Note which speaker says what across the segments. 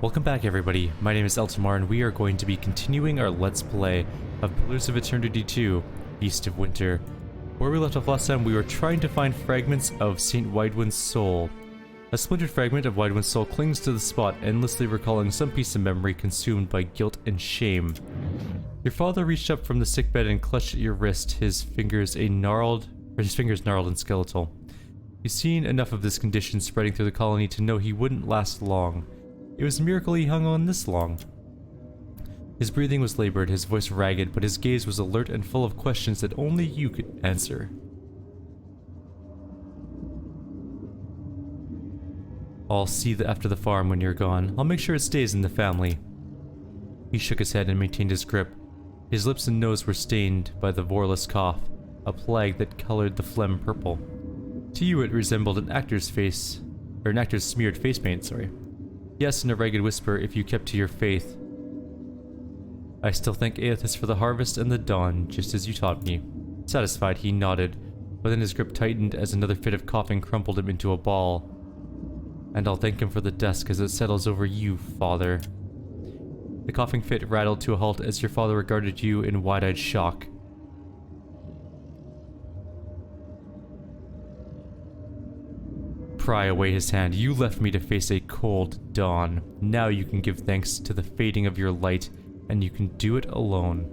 Speaker 1: Welcome back everybody, my name is Eltimar and we are going to be continuing our Let's Play of Pillars of Eternity 2, Beast of Winter. Where we left off last time, we were trying to find fragments of St. Waidwen's soul. A splintered fragment of Waidwen's soul clings to the spot, endlessly recalling some piece of memory consumed by guilt and shame. Your father reached up from the sickbed and clutched at your wrist, his fingers gnarled and skeletal. You've seen enough of this condition spreading through the colony to know he wouldn't last long. It was a miracle he hung on this long. His breathing was labored, his voice ragged, but his gaze was alert and full of questions that only you could answer. I'll see after the farm when you're gone. I'll make sure it stays in the family. He shook his head and maintained his grip. His lips and nose were stained by the vorless cough, a plague that colored the phlegm purple. To you it resembled an actor's smeared face paint, sorry. Yes, in a ragged whisper, if you kept to your faith. I still thank Aethys for the harvest and the dawn, just as you taught me. Satisfied, he nodded, but then his grip tightened as another fit of coughing crumpled him into a ball. And I'll thank him for the dusk as it settles over you, father. The coughing fit rattled to a halt as your father regarded you in wide-eyed shock. Pry away his hand. You left me to face a cold dawn. Now you can give thanks to the fading of your light, and you can do it alone.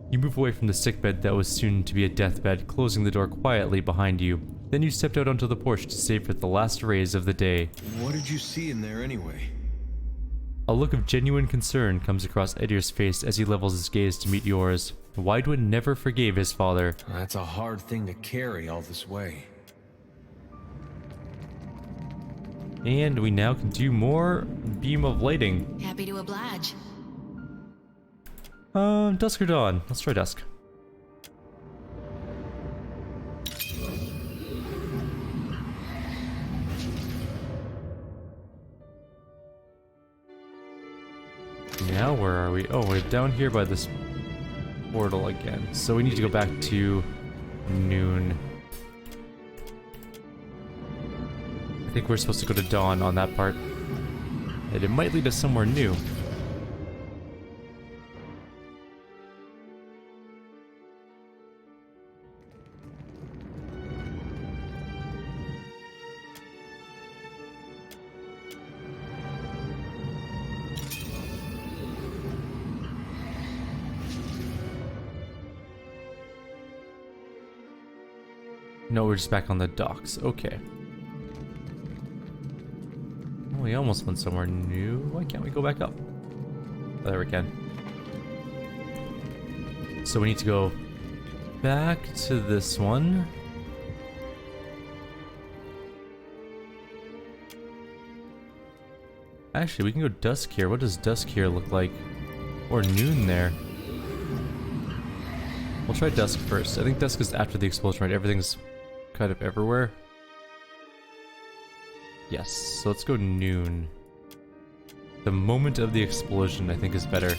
Speaker 1: You move away from the sickbed that was soon to be a deathbed, closing the door quietly behind you. Then you stepped out onto the porch to savor the last rays of the day.
Speaker 2: What did you see in there anyway?
Speaker 1: A look of genuine concern comes across Edir's face as he levels his gaze to meet yours. Waidwen never forgave his father.
Speaker 2: That's a hard thing to carry all this way.
Speaker 1: And we now can do more beam of lighting.
Speaker 3: Happy to oblige.
Speaker 1: Dusk or dawn? Let's try dusk. Now where are we? Oh, we're down here by this portal again. So we need to go back to noon. I think we're supposed to go to dawn on that part. And it might lead us somewhere new. No, we're just back on the docks. Okay. We almost went somewhere new. Why can't we go back up? Oh, there we can. So we need to go back to this one. Actually, we can go dusk here. What does dusk here look like? Or noon there. We'll try dusk first. I think dusk is after the explosion, right? Everything's kind of everywhere. Yes, so let's go noon. The moment of the explosion, I think, is better.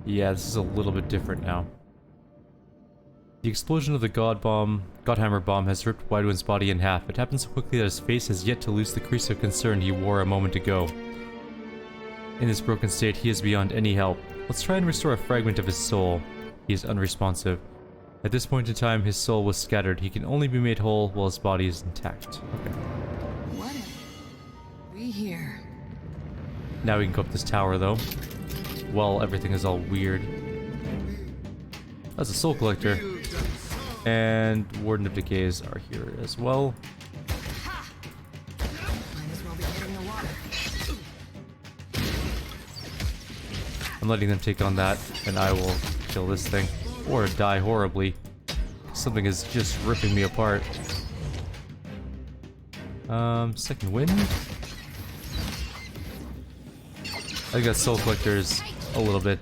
Speaker 1: Yeah, this is a little bit different now. The explosion of the Godhammer bomb has ripped Waidwen's body in half. It happened so quickly that his face has yet to lose the crease of concern he wore a moment ago. In this broken state, he is beyond any help. Let's try and restore a fragment of his soul. He is unresponsive. At this point in time, his soul was scattered. He can only be made whole while his body is intact. Okay.
Speaker 3: What are we here?
Speaker 1: Now we can go up this tower, though. Well, everything is all weird. That's a soul collector. And Warden of Decays are here as well. I'm letting them take on that, and I will kill this thing. Or die horribly. Something is just ripping me apart. Second wind? I think that soul collector is a little bit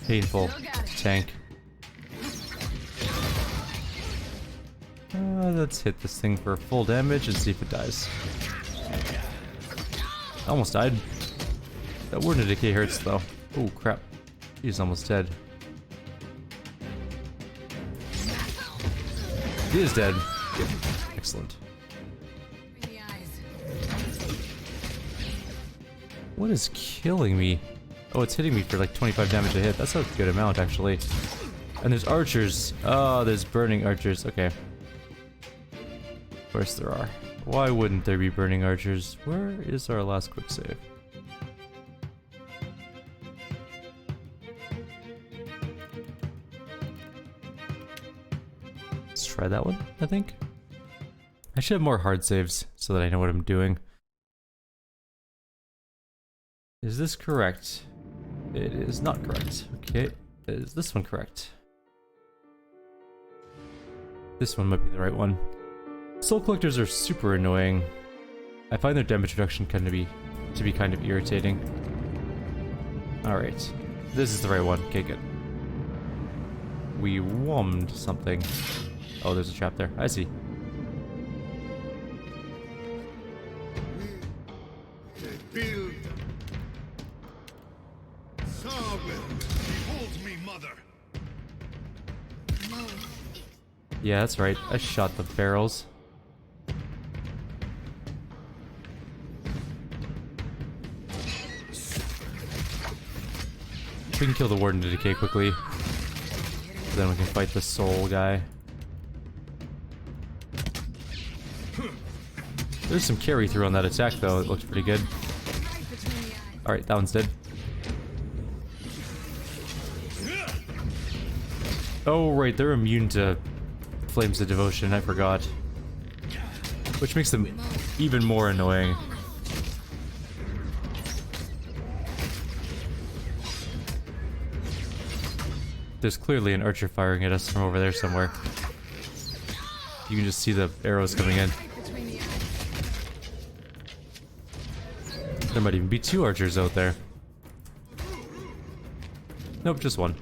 Speaker 1: painful to tank. Let's hit this thing for full damage and see if it dies. Almost died. That Warden of Decay hurts though. Oh crap. He's almost dead. He is dead. Excellent.
Speaker 3: In the eyes.
Speaker 1: What is killing me? Oh, it's hitting me for like 25 damage a hit. That's a good amount, actually. And there's archers. Oh, there's burning archers. Okay. Of course there are. Why wouldn't there be burning archers? Where is our last quick save? Let's try that one, I think. I should have more hard saves so that I know what I'm doing. Is this correct? It is not correct. Okay. Is this one correct? This one might be the right one. Soul collectors are super annoying. I find their damage reduction to be kind of irritating. Alright. This is the right one. Okay, good. We wommed something. Oh, there's a trap there. I see.
Speaker 4: Build. Behold me, mother.
Speaker 1: Yeah, that's right. I shot the barrels. We can kill the Warden to Decay quickly. Then we can fight the soul guy. There's some carry through on that attack though, it looks pretty good. Alright, that one's dead. Oh right, they're immune to Flames of Devotion, I forgot. Which makes them even more annoying. There's clearly an archer firing at us from over there somewhere. You can just see the arrows coming in. There might even be two archers out there. Nope, just one.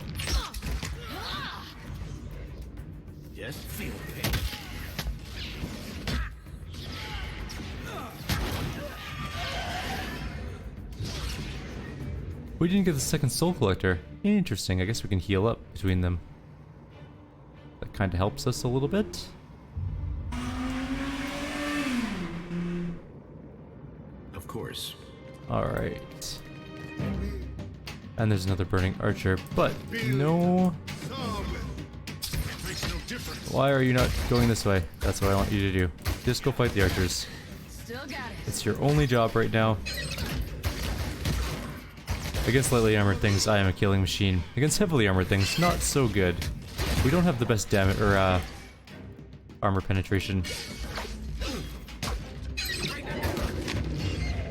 Speaker 4: Yes, feel pain.
Speaker 1: We didn't get the second soul collector. Interesting, I guess we can heal up between them. That kind of helps us a little bit.
Speaker 4: Of course.
Speaker 1: Alright. And there's another burning archer, but no... Why are you not going this way? That's what I want you to do. Just go fight the archers.
Speaker 3: Still got it.
Speaker 1: It's your only job right now. Against lightly armored things, I am a killing machine. Against heavily armored things, not so good. We don't have the best damage or armor penetration.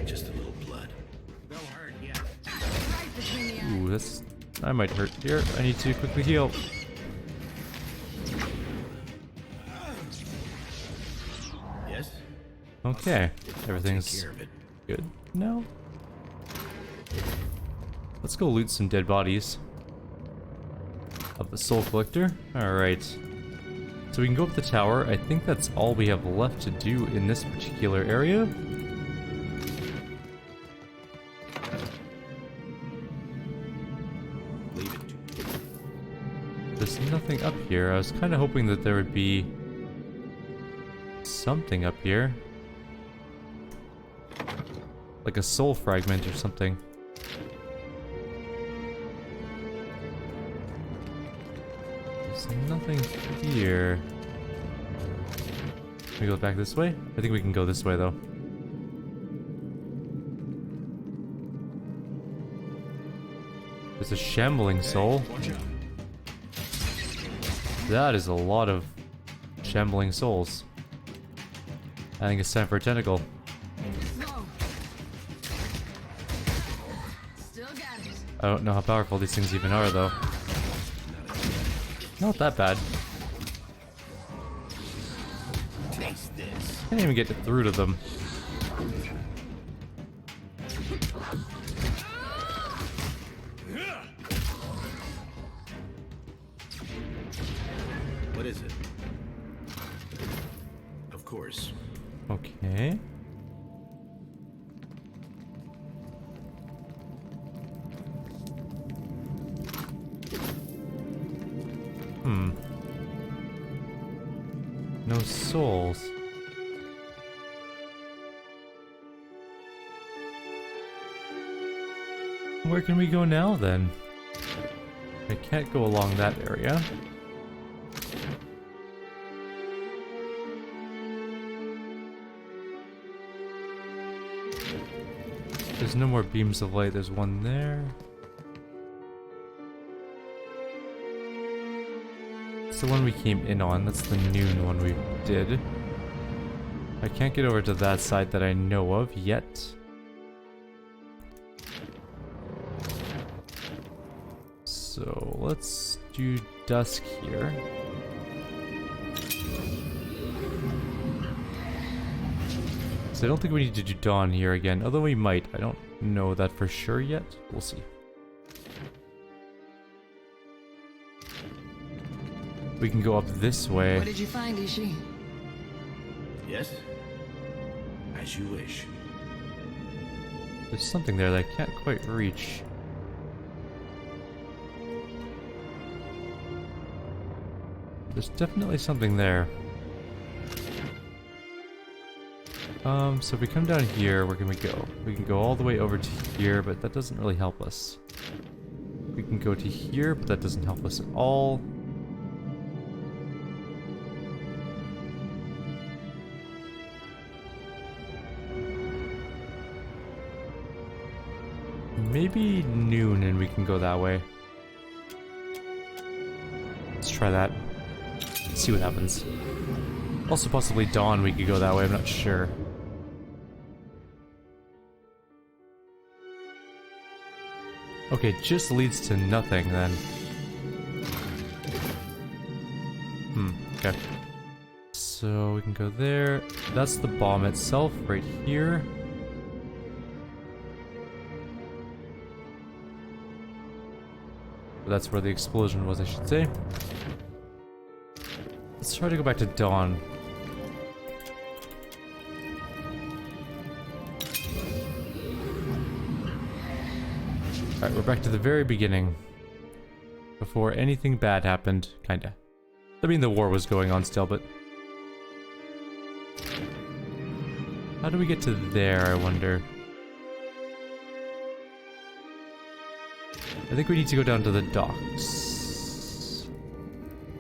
Speaker 4: Just a little blood. No hurt yet.
Speaker 3: Right between the eyes.
Speaker 1: Ooh, that's... I might hurt. Here, I need to quickly heal.
Speaker 4: Yes.
Speaker 1: Okay,
Speaker 4: Take
Speaker 1: everything's
Speaker 4: care of it.
Speaker 1: good now. Let's go loot some dead bodies of the soul collector. Alright. So we can go up the tower. I think that's all we have left to do in this particular area.
Speaker 4: Leave it.
Speaker 1: There's nothing up here. I was kind of hoping that there would be something up here. Like a soul fragment or something. There's nothing here. Can we go back this way? I think we can go this way though. There's a shambling soul.
Speaker 4: Watch out.
Speaker 1: That is a lot of shambling souls. I think it's time for a tentacle.
Speaker 3: Whoa. Still got it.
Speaker 1: I don't know how powerful these things even are though. Not that bad.
Speaker 4: Taste this.
Speaker 1: Can't even get through to them.
Speaker 4: What is it? Of course.
Speaker 1: Okay. No souls. Where can we go now then? I can't go along that area. There's no more beams of light. There's one there. It's the one we came in on. That's the noon one we did. I can't get over to that side that I know of yet. So let's do dusk here. So I don't think we need to do dawn here again, although we might. I don't know that for sure yet. We'll see. We can go up this way.
Speaker 3: What did you find, Ishi?
Speaker 4: Yes? As you wish.
Speaker 1: There's something there that I can't quite reach. There's definitely something there. So if we come down here, where can we go? We can go all the way over to here, but that doesn't really help us. We can go to here, but that doesn't help us at all. Maybe noon and we can go that way. Let's try that. See what happens. Also possibly dawn we could go that way, I'm not sure. Okay, just leads to nothing then. Okay. So we can go there. That's the bomb itself right here. That's where the explosion was, I should say. Let's try to go back to dawn. Alright, we're back to the very beginning. Before anything bad happened, kinda. I mean, the war was going on still, but... How do we get to there, I wonder? I think we need to go down to the docks.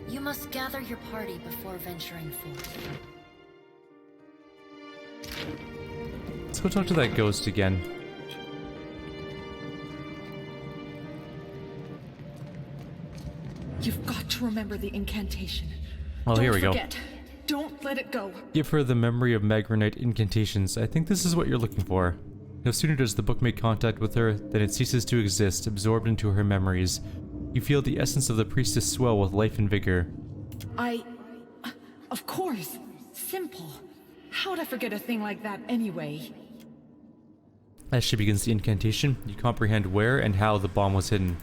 Speaker 5: You must gather your party before venturing forth.
Speaker 1: Let's go talk to that ghost again.
Speaker 6: You've got to remember the incantation.
Speaker 1: Oh, here we go.
Speaker 6: Don't forget. Don't let it go.
Speaker 1: Give her the memory of Magronite incantations. I think this is what you're looking for. No sooner does the book make contact with her than it ceases to exist, absorbed into her memories. You feel the essence of the priestess swell with life and vigor.
Speaker 6: Of course. Simple. How'd I forget a thing like that anyway?
Speaker 1: As she begins the incantation, you comprehend where and how the bomb was hidden.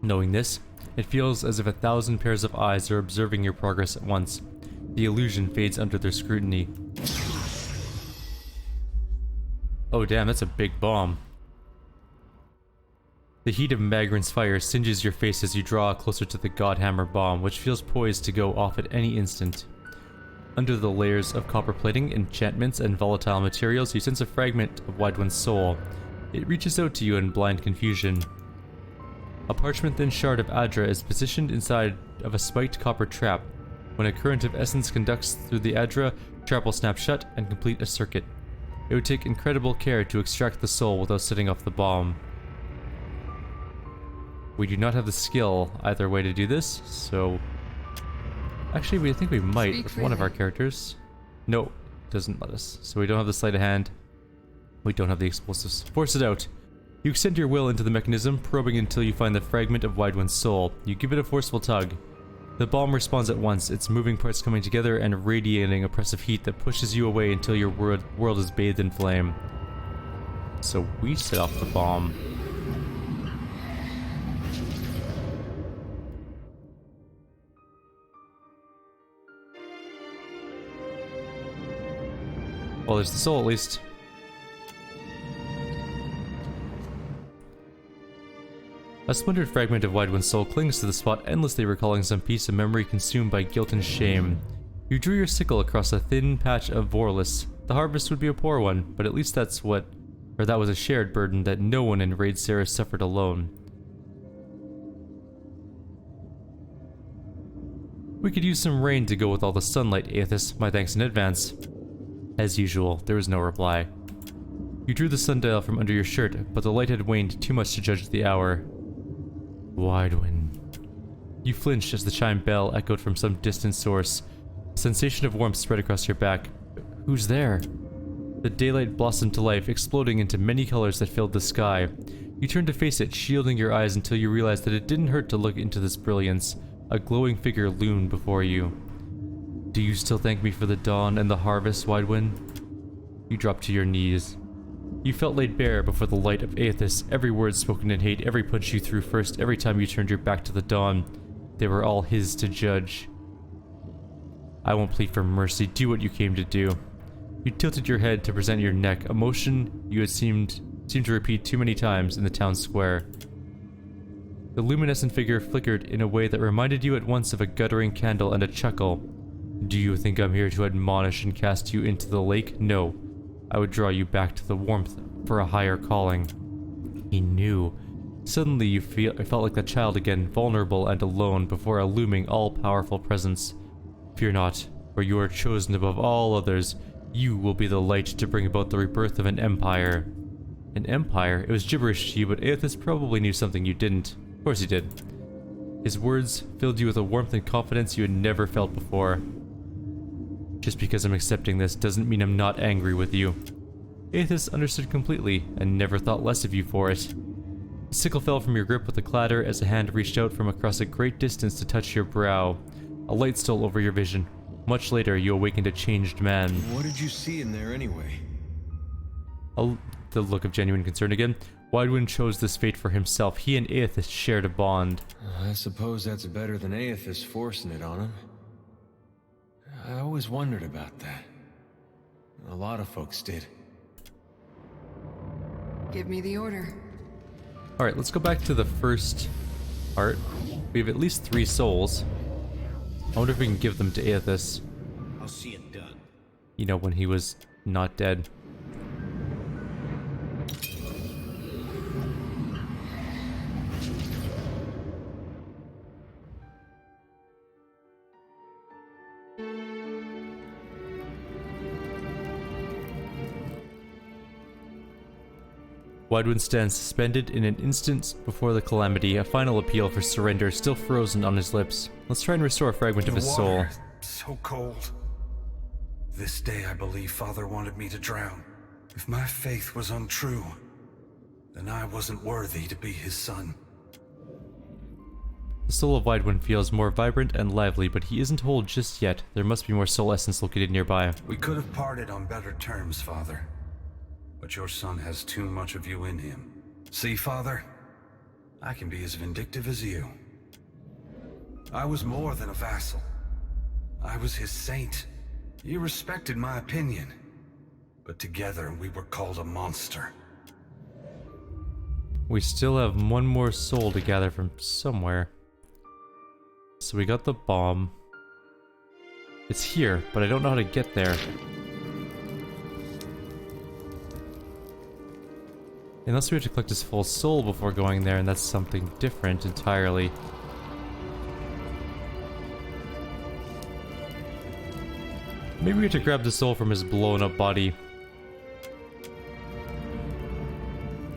Speaker 1: Knowing this, it feels as if 1,000 pairs of eyes are observing your progress at once. The illusion fades under their scrutiny. Oh damn, that's a big bomb. The heat of Magron's fire singes your face as you draw closer to the Godhammer bomb, which feels poised to go off at any instant. Under the layers of copper plating, enchantments, and volatile materials, you sense a fragment of Waidwen's soul. It reaches out to you in blind confusion. A parchment-thin shard of Adra is positioned inside of a spiked copper trap. When a current of essence conducts through the Adra, the trap will snap shut and complete a circuit. It would take incredible care to extract the soul without setting off the bomb. We do not have the skill either way to do this, so... Actually, I think we might
Speaker 3: Speak
Speaker 1: with one of our characters. No, it doesn't let us. So we don't have the sleight of hand. We don't have the explosives. Force it out. You extend your will into the mechanism, probing until you find the fragment of Waidwen's soul. You give it a forceful tug. The bomb responds at once, its moving parts coming together and radiating oppressive heat that pushes you away until your world is bathed in flame. So we set off the bomb. Well, there's the soul at least. A splintered fragment of Waidwen's soul clings to the spot, endlessly recalling some piece of memory consumed by guilt and shame. You drew your sickle across a thin patch of Vorlis. The harvest would be a poor one, but at least that was a shared burden that no one in Raid Sarah suffered alone. We could use some rain to go with all the sunlight, Aethys. My thanks in advance. As usual, there was no reply. You drew the sundial from under your shirt, but the light had waned too much to judge the hour. Waidwen. You flinched as the chime bell echoed from some distant source. A sensation of warmth spread across your back. Who's there? The daylight blossomed to life, exploding into many colors that filled the sky. You turned to face it, shielding your eyes until you realized that it didn't hurt to look into this brilliance. A glowing figure loomed before you. Do you still thank me for the dawn and the harvest, Waidwen? You dropped to your knees. You felt laid bare before the light of Aethys, every word spoken in hate, every punch you threw first, every time you turned your back to the dawn. They were all his to judge. I won't plead for mercy, do what you came to do. You tilted your head to present your neck, a motion you had seemed to repeat too many times in the town square. The luminescent figure flickered in a way that reminded you at once of a guttering candle and a chuckle. Do you think I'm here to admonish and cast you into the lake? No. I would draw you back to the warmth for a higher calling. He knew. Suddenly you felt like a child again, vulnerable and alone before a looming, all-powerful presence. Fear not, for you are chosen above all others. You will be the light to bring about the rebirth of an empire. An empire? It was gibberish to you, but Aethys probably knew something you didn't. Of course he did. His words filled you with a warmth and confidence you had never felt before. Just because I'm accepting this doesn't mean I'm not angry with you. Aethys understood completely, and never thought less of you for it. The sickle fell from your grip with a clatter as a hand reached out from across a great distance to touch your brow. A light stole over your vision. Much later, you awakened a changed man.
Speaker 2: What did you see in there anyway?
Speaker 1: The look of genuine concern again. Waidwen chose this fate for himself. He and Aethys shared a bond.
Speaker 2: I suppose that's better than Aethys forcing it on him. I always wondered about that. A lot of folks did.
Speaker 3: Give me the order.
Speaker 1: Alright, let's go back to the first part. We have at least 3 souls. I wonder if we can give them to Aethys.
Speaker 4: I'll see it done.
Speaker 1: You know, when he was not dead. Waidwen stands suspended in an instant before the calamity, a final appeal for surrender still frozen on his lips. Let's try and restore a fragment of his soul.
Speaker 7: So cold. This day I believe Father wanted me to drown. If my faith was untrue, then I wasn't worthy to be his son.
Speaker 1: The soul of Waidwen feels more vibrant and lively, but he isn't whole just yet. There must be more soul essence located nearby.
Speaker 7: We could have parted on better terms, Father. But your son has too much of you in him. See, Father? I can be as vindictive as you. I was more than a vassal. I was his saint. You respected my opinion. But together we were called a monster.
Speaker 1: We still have one more soul to gather from somewhere. So we got the bomb. It's here, but I don't know how to get there. Unless we have to collect his full soul before going there, and that's something different entirely. Maybe we have to grab the soul from his blown up body.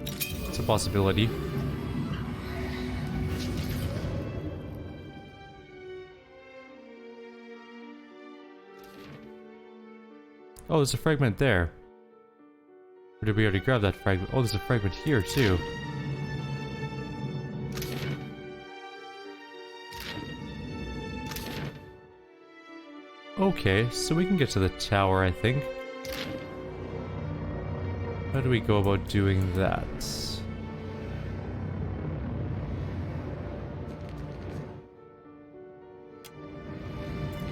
Speaker 1: It's a possibility. Oh, there's a fragment there. Or did we already grab that fragment? Oh, there's a fragment here, too. Okay, so we can get to the tower, I think. How do we go about doing that?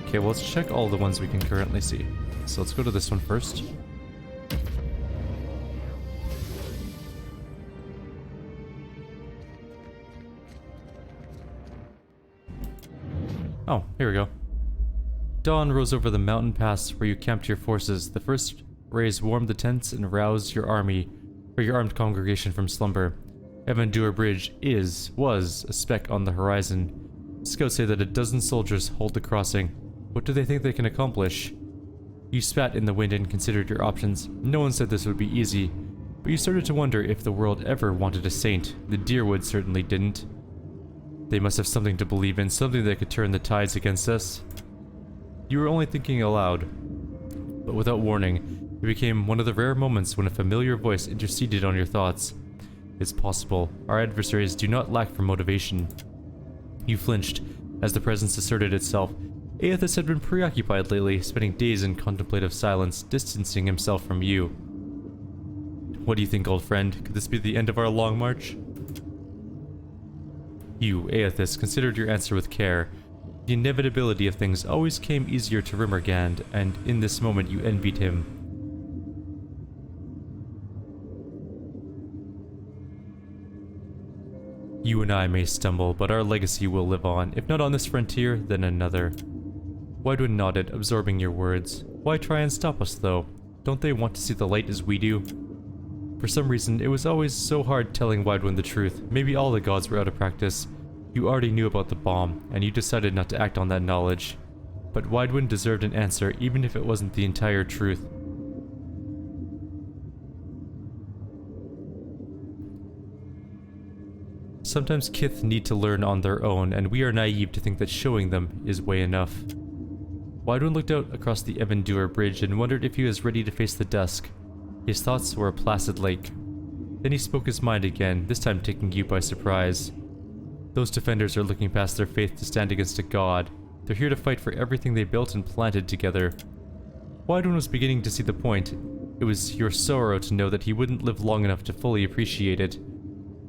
Speaker 1: Okay, well, let's check all the ones we can currently see. So let's go to this one first. Oh, here we go. Dawn rose over the mountain pass where you camped your forces. The first rays warmed the tents and roused your armed congregation from slumber. Evandur Bridge was a speck on the horizon. Scouts say that a dozen soldiers hold the crossing. What do they think they can accomplish? You spat in the wind and considered your options. No one said this would be easy, but you started to wonder if the world ever wanted a saint. The Deerwood certainly didn't. They must have something to believe in, something that could turn the tides against us. You were only thinking aloud, but without warning, it became one of the rare moments when a familiar voice interceded on your thoughts. It's possible. Our adversaries do not lack for motivation. You flinched as the presence asserted itself. Aethys had been preoccupied lately, spending days in contemplative silence, distancing himself from you. What do you think, old friend? Could this be the end of our long march? You, Aethys, considered your answer with care. The inevitability of things always came easier to Rimmergand, and in this moment you envied him. You and I may stumble, but our legacy will live on, if not on this frontier, then another. Waidwen nodded, absorbing your words. Why try and stop us, though? Don't they want to see the light as we do? For some reason, it was always so hard telling Waidwen the truth. Maybe all the gods were out of practice. You already knew about the bomb, and you decided not to act on that knowledge. But Waidwen deserved an answer, even if it wasn't the entire truth. Sometimes Kith need to learn on their own, and we are naive to think that showing them is way enough. Waidwen looked out across the Evandur Bridge and wondered if he was ready to face the dusk. His thoughts were a placid lake. Then he spoke his mind again, this time taking you by surprise. Those defenders are looking past their faith to stand against a god. They're here to fight for everything they built and planted together. Waidwen was beginning to see the point. It was your sorrow to know that he wouldn't live long enough to fully appreciate it.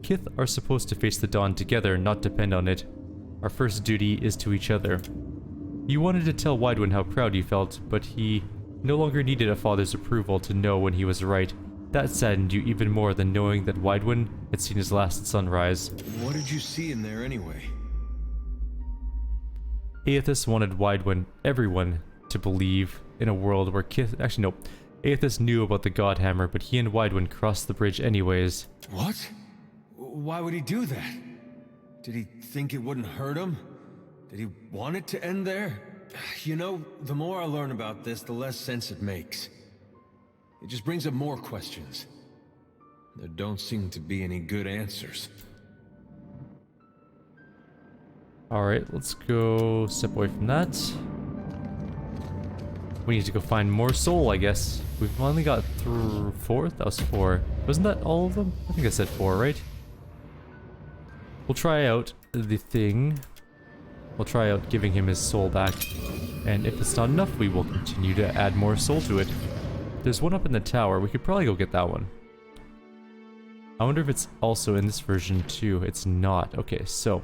Speaker 1: Kith are supposed to face the dawn together, not depend on it. Our first duty is to each other. You wanted to tell Waidwen how proud you felt, but he no longer needed a father's approval to know when he was right. That saddened you even more than knowing that Waidwen had seen his last sunrise.
Speaker 2: What did you see in there anyway?
Speaker 1: Aethys wanted Waidwen, everyone, to believe in a world where Kith... Actually, no. Aethys knew about the God Hammer, but he and Waidwen crossed the bridge anyways.
Speaker 2: What? Why would he do that? Did he think it wouldn't hurt him? Did he want it to end there? You know, the more I learn about this, the less sense it makes. It just brings up more questions. There don't seem to be any good answers.
Speaker 1: Alright, let's go step away from that. We need to go find more soul, I guess. We've only got through 4? That was 4. Wasn't that all of them? I think I said 4, right? We'll try out the thing. We'll try out giving him his soul back. And if it's not enough, we will continue to add more soul to it. There's one up in the tower. We could probably go get that one. I wonder if it's also in this version too. It's not. Okay, so.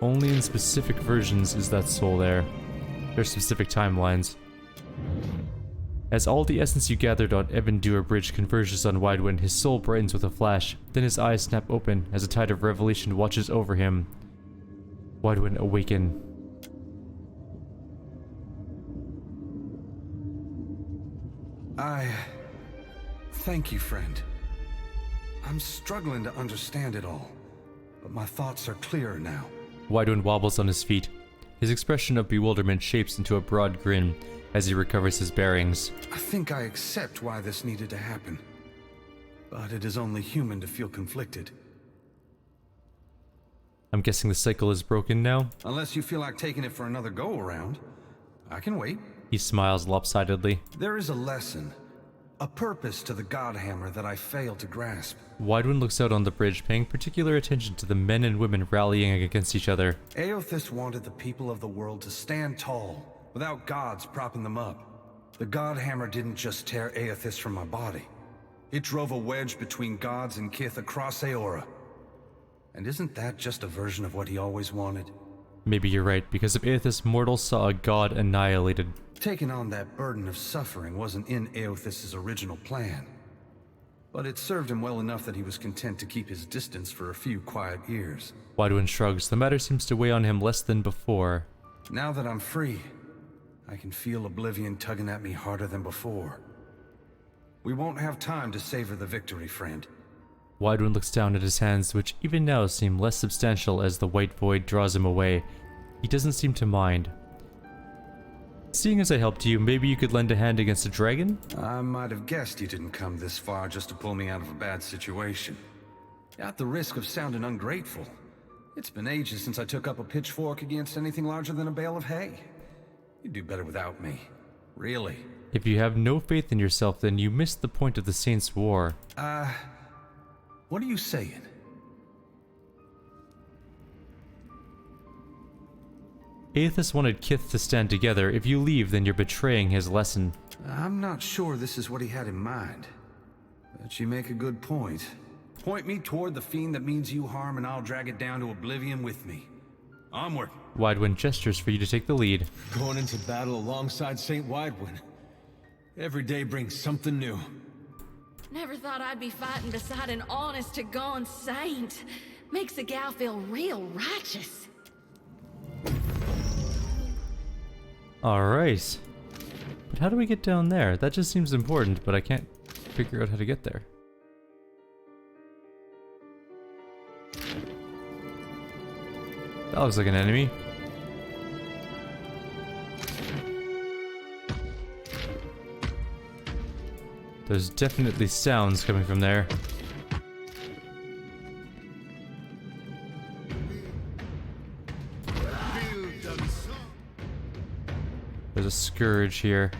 Speaker 1: Only in specific versions is that soul there. There's specific timelines. As all the essence you gathered on Evandur Bridge converges on Waidwen, his soul brightens with a flash. Then his eyes snap open as a tide of revelation watches over him. Waidwen, awaken.
Speaker 7: Thank you, friend. I'm struggling to understand it all, but my thoughts are clearer now.
Speaker 1: Waidwen wobbles on his feet. His expression of bewilderment shapes into a broad grin as he recovers his bearings.
Speaker 7: I think I accept why this needed to happen, but it is only human to feel conflicted.
Speaker 1: I'm guessing the cycle is broken now?
Speaker 7: Unless you feel like taking it for another go-around, I can wait.
Speaker 1: He smiles lopsidedly.
Speaker 7: There is a lesson, a purpose to the God Hammer that I failed to grasp.
Speaker 1: Waidwen looks out on the bridge, paying particular attention to the men and women rallying against each other.
Speaker 7: Aethys wanted the people of the world to stand tall, without gods propping them up. The God Hammer didn't just tear Aethys from my body. It drove a wedge between gods and Kith across Aeora. And isn't that just a version of what he always wanted?
Speaker 1: Maybe you're right, because of Aethys, mortals saw a god annihilated.
Speaker 7: Taking on that burden of suffering wasn't in Aethys' original plan. But it served him well enough that he was content to keep his distance for a few quiet years.
Speaker 1: Waidwen shrugs. The matter seems to weigh on him less than before.
Speaker 7: Now that I'm free, I can feel Oblivion tugging at me harder than before. We won't have time to savor the victory, friend.
Speaker 1: Waidwen looks down at his hands, which even now seem less substantial as the white void draws him away. He doesn't seem to mind. Seeing as I helped you, maybe you could lend a hand against a dragon?
Speaker 7: I might have guessed you didn't come this far just to pull me out of a bad situation. At the risk of sounding ungrateful, it's been ages since I took up a pitchfork against anything larger than a bale of hay. You'd do better without me. Really.
Speaker 1: If you have no faith in yourself, then you missed the point of the Saints' War.
Speaker 7: What are you saying?
Speaker 1: Aethys wanted Kith to stand together. If you leave, then you're betraying his lesson.
Speaker 7: I'm not sure this is what he had in mind. But you make a good point. Point me toward the fiend that means you harm and I'll drag it down to oblivion with me. Onward.
Speaker 1: Waidwen gestures for you to take the lead.
Speaker 2: Going into battle alongside St. Waidwen. Every day brings something new.
Speaker 3: Never thought I'd be fighting beside an honest-to-God saint. Makes a gal feel real righteous.
Speaker 1: Alright. But how do we get down there? That just seems important, but I can't figure out how to get there. That looks like an enemy. There's definitely sounds coming from there. There's a scourge here.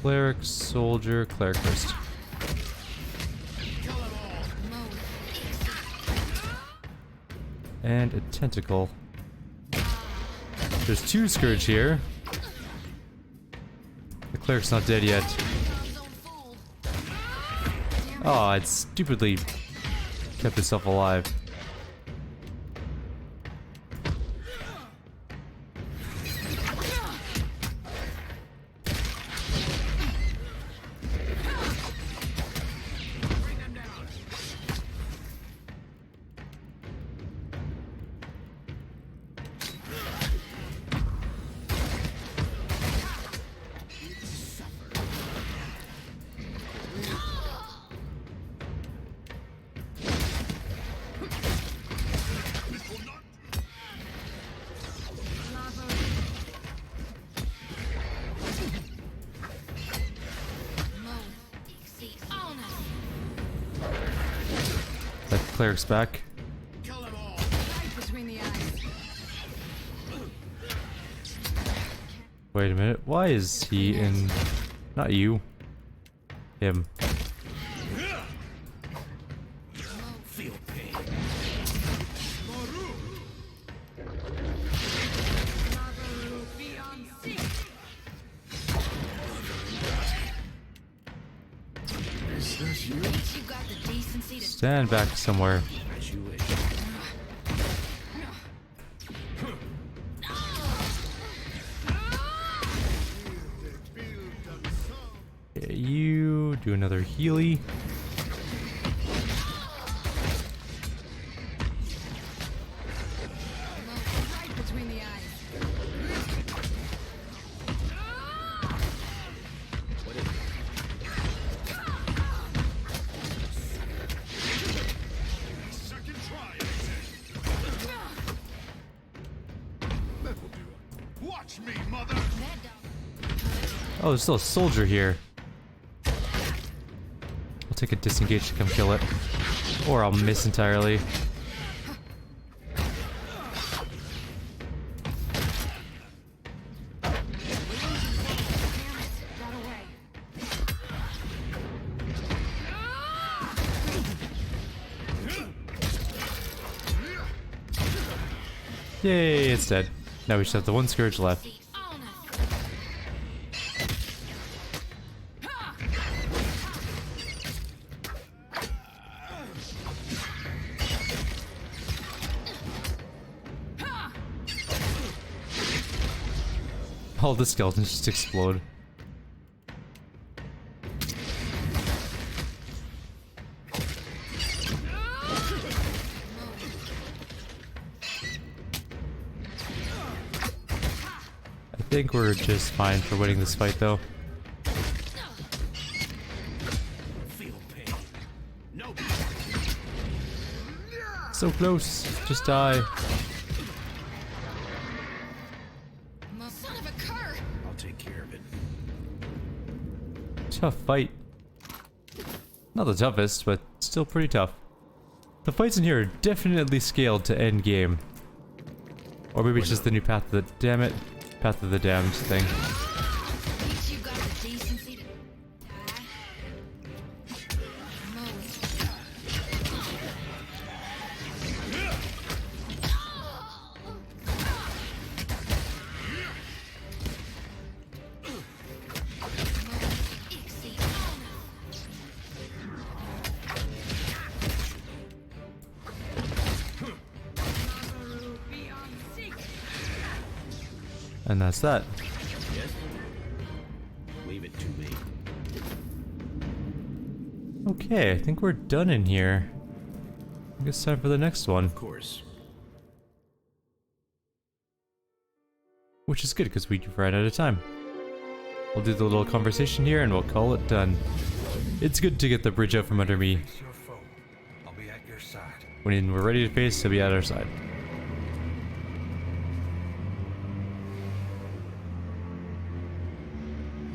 Speaker 1: Cleric, soldier, cleric first. And a tentacle. There's two scourge here. The cleric's not dead yet. Oh, it stupidly kept itself alive. That cleric's back.
Speaker 3: Right between the eyes.
Speaker 1: Wait a minute, why is he in... Not you. Him.
Speaker 4: Feel pain. Is this you?
Speaker 5: You got the decency to
Speaker 1: Stand back somewhere.
Speaker 4: As you wish.
Speaker 1: Okay, you do another Healy.
Speaker 3: Right between the eyes.
Speaker 4: Watch me, mother!
Speaker 1: Oh, there's still a soldier here. I'll take a disengage to come kill it. Or I'll miss entirely.
Speaker 3: Got away.
Speaker 1: Yay, it's dead. Now we just have the one scourge left.
Speaker 5: on us.
Speaker 1: All the skeletons just explode. think we're just fine for winning this fight, though.
Speaker 4: Feel pain. No.
Speaker 1: So close. Just die.
Speaker 3: Son of a cur!
Speaker 4: I'll take care of it.
Speaker 1: Tough fight. Not the toughest, but still pretty tough. The fights in here are definitely scaled to end game. Or maybe it's just the new Path of the Damn it. Path of the Damned thing.
Speaker 3: At least you got the decency to die.
Speaker 1: And that's that.
Speaker 4: Yes? Leave it to me.
Speaker 1: Okay, I think we're done in here. I guess time for the next one.
Speaker 4: Of course.
Speaker 1: Which is good because we ran out of time. We'll do the little conversation here and we'll call it done. It's good to get the bridge out from under me.
Speaker 7: Face your foe. I'll be at your side.
Speaker 1: When we're ready to face, he'll be at our side.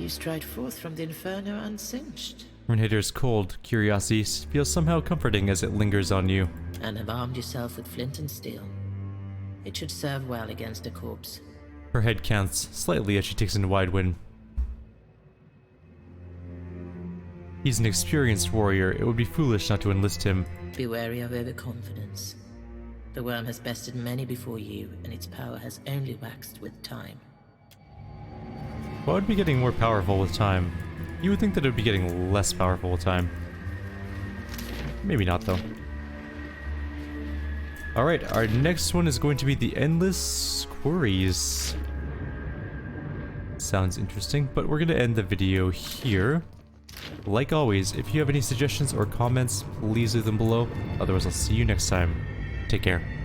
Speaker 8: You stride forth from the inferno unsinged,
Speaker 1: Renhader's cold curiosity feels somehow comforting as it lingers on you.
Speaker 8: and have armed yourself with flint and steel. It should serve well against a corpse.
Speaker 1: Her head counts slightly as she takes in Waidwen. He's an experienced warrior. It would be foolish not to enlist him.
Speaker 8: Be wary of overconfidence. The worm has bested many before you, and its power has only waxed with time.
Speaker 1: Why would it be getting more powerful with time? You would think that it would be getting less powerful with time. Maybe not, though. Alright, our next one is going to be the Endless Quarries. Sounds interesting, but we're going to end the video here. Like always, if you have any suggestions or comments, please leave them below. Otherwise, I'll see you next time. Take care.